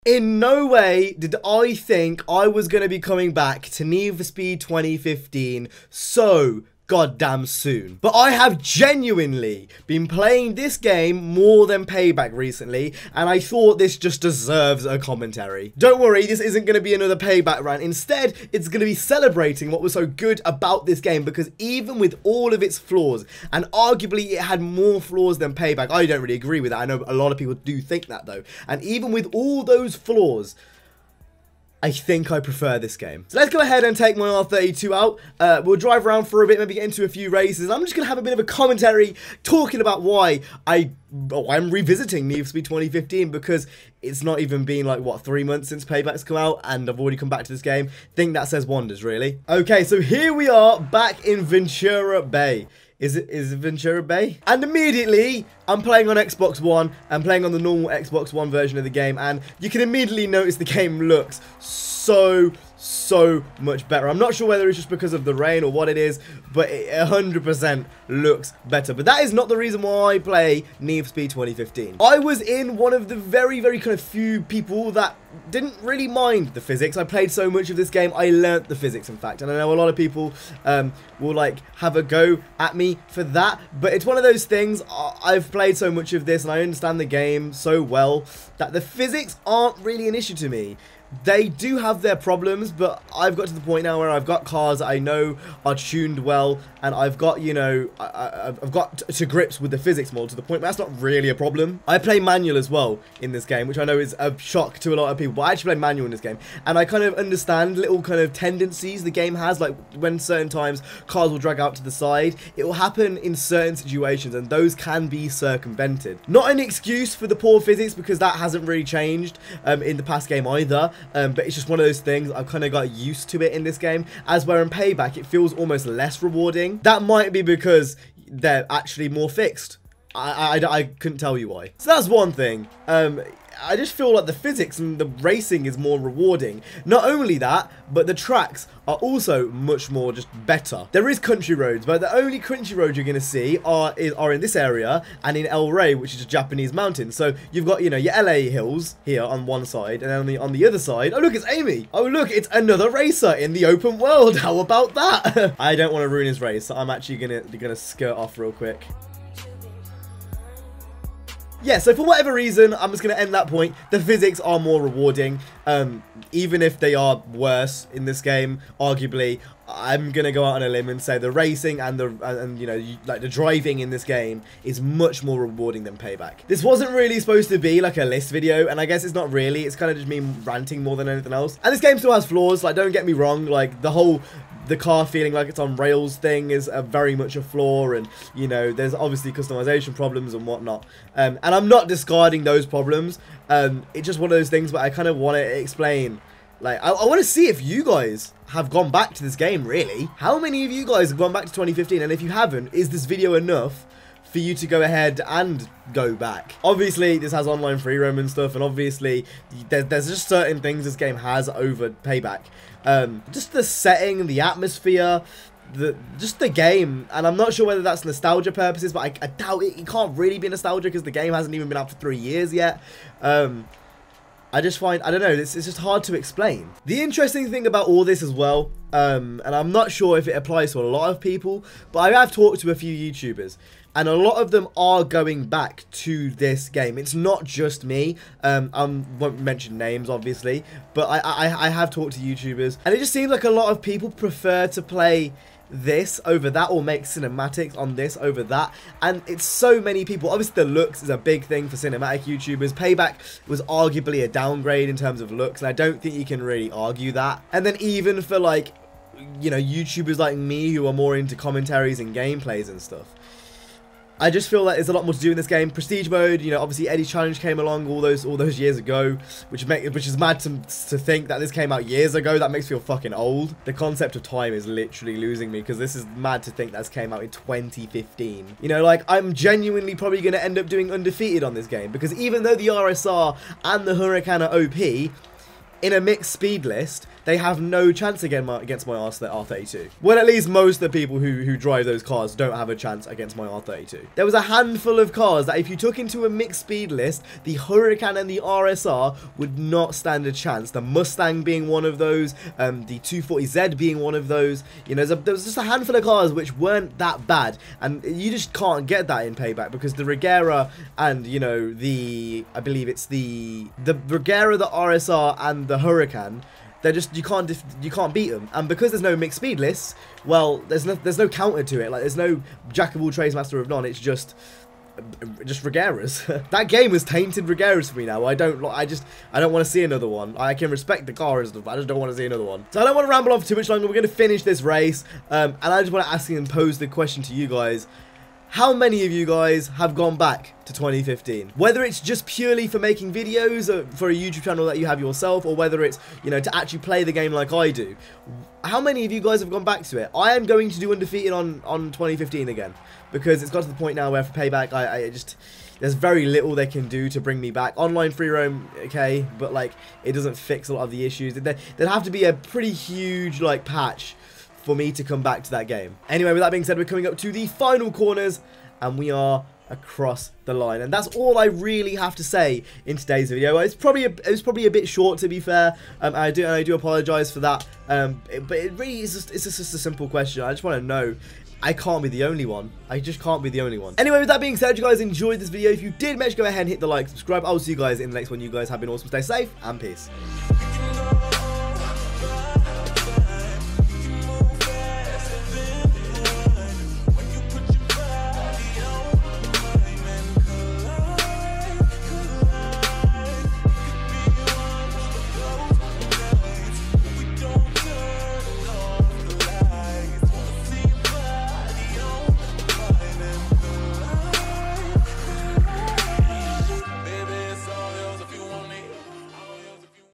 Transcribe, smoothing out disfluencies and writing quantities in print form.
In no way did I think I was going to be coming back to Need for Speed 2015 so goddamn soon. But I have genuinely been playing this game more than Payback recently, and I thought this just deserves a commentary. Don't worry, this isn't going to be another Payback rant. Instead, it's going to be celebrating what was so good about this game, because even with all of its flaws, and arguably it had more flaws than Payback, I don't really agree with that. I know a lot of people do think that though. And even with all those flaws, I think I prefer this game. So let's go ahead and take my R32 out. We'll drive around for a bit, maybe get into a few races. I'm just going to have a bit of a commentary talking about why I'm revisiting Need for Speed 2015, because it's not even been like, what, 3 months since Payback's come out, and I've already come back to this game. Think that says wonders, really. Okay, so here we are back in Ventura Bay. Is it Ventura Bay? And immediately, I'm playing on Xbox One. I'm playing on the normal Xbox One version of the game, and you can immediately notice the game looks so much better. I'm not sure whether it's just because of the rain or what it is, but it 100% looks better. But that is not the reason why I play Need for Speed 2015. I was in one of the very kind of few people that didn't really mind the physics. I played so much of this game, I learnt the physics, in fact. And I know a lot of people will like have a go at me for that, but it's one of those things. I've played so much of this and I understand the game so well that the physics aren't really an issue to me. They do have their problems, but I've got to the point now where I've got cars that I know are tuned well, and I've got, you know, I've got to grips with the physics more, to the point where that's not really a problem. I play manual as well in this game, which I know is a shock to a lot of people, but I actually play manual in this game, and I kind of understand little kind of tendencies the game has, like when certain times cars will drag out to the side. It will happen in certain situations, and those can be circumvented. Not an excuse for the poor physics, because that hasn't really changed in the past game either. But it's just one of those things. I've kind of got used to it in this game, as where in Payback it feels almost less rewarding. That might be because they're actually more fixed. I couldn't tell you why. So that's one thing. I just feel like the physics and the racing is more rewarding. Not only that, but the tracks are also much more just better. There is country roads, but the only country roads you're going to see are in this area and in El Rey, which is a Japanese mountain. So you've got, you know, your LA hills here on one side, and then on the other side, oh look, it's Amy. Oh look, it's another racer in the open world. How about that? I don't want to ruin his race, so I'm actually gonna skirt off real quick. Yeah, so for whatever reason, I'm just going to end that point. The physics are more rewarding, even if they are worse in this game, arguably. I'm going to go out on a limb and say the racing and you know, like the driving in this game is much more rewarding than Payback. This wasn't really supposed to be like a list video, and I guess it's not really. It's kind of just me ranting more than anything else. And this game still has flaws, like, don't get me wrong, like the car feeling like it's on rails thing is very much a flaw, and you know, there's obviously customization problems and whatnot, and I'm not discarding those problems. It's just one of those things, but I kind of want to explain, like, I want to see if you guys have gone back to this game, really. How many of you guys have gone back to 2015, and if you haven't, is this video enough for you to go ahead and go back? Obviously, this has online free roam and stuff, and obviously, there's just certain things this game has over Payback. Just the setting, the atmosphere, just the game, and I'm not sure whether that's nostalgia purposes, but I doubt it. It can't really be nostalgia because the game hasn't even been out for 3 years yet. I just find, I don't know, it's just hard to explain. The interesting thing about all this as well, and I'm not sure if it applies to a lot of people, but I have talked to a few YouTubers, and a lot of them are going back to this game. It's not just me. I won't mention names, obviously, but I have talked to YouTubers, and it just seems like a lot of people prefer to play this over that, or make cinematics on this over that, and it's so many people. Obviously the looks is a big thing for cinematic YouTubers. Payback was arguably a downgrade in terms of looks, and I don't think you can really argue that. And then even for, like, you know, YouTubers like me who are more into commentaries and gameplays and stuff, I just feel like there's a lot more to do in this game. Prestige mode, you know, obviously Eddie's Challenge came along all those years ago, which is mad to think that this came out years ago. That makes me feel fucking old. The concept of time is literally losing me, because this is mad to think that's came out in 2015. You know, like, I'm genuinely probably going to end up doing undefeated on this game, because even though the RSR and the Huracan are OP, in a mixed speed list, they have no chance against my R32. Well, at least most of the people who drive those cars don't have a chance against my R32. There was a handful of cars that if you took into a mixed speed list, the Huracan and the RSR would not stand a chance. The Mustang being one of those, the 240Z being one of those. You know, there was just a handful of cars which weren't that bad, and you just can't get that in Payback because the Regera and, you know, I believe it's the Regera, the RSR and the Huracan, they're just, you can't beat them. And because there's no mixed speed lists, well, there's no counter to it. Like, there's no Jack of all trades, master of none. It's just Regeras. That game has tainted Regeras for me now. I don't want to see another one. I can respect the car and stuff, I just don't want to see another one. So I don't want to ramble on for too much longer. We're going to finish this race, and I just want to ask and pose the question to you guys. How many of you guys have gone back to 2015? Whether it's just purely for making videos for a YouTube channel that you have yourself, or whether it's, you know, to actually play the game like I do. How many of you guys have gone back to it? I am going to do Undefeated on 2015 again, because it's got to the point now where for Payback, there's very little they can do to bring me back. Online free roam, okay, but like, it doesn't fix a lot of the issues. There'd have to be a pretty huge, like, patch for me to come back to that game. Anyway, with that being said, we're coming up to the final corners, and we are across the line, and that's all I really have to say in today's video. It was probably a bit short, to be fair. I do apologize for that. But it really is just a simple question. I just want to know. I can't be the only one. I just can't be the only one. Anyway, with that being said, you guys enjoyed this video. If you did, make sure to go ahead and hit the like, subscribe. I'll see you guys in the next one. You guys have been awesome. Stay safe and peace.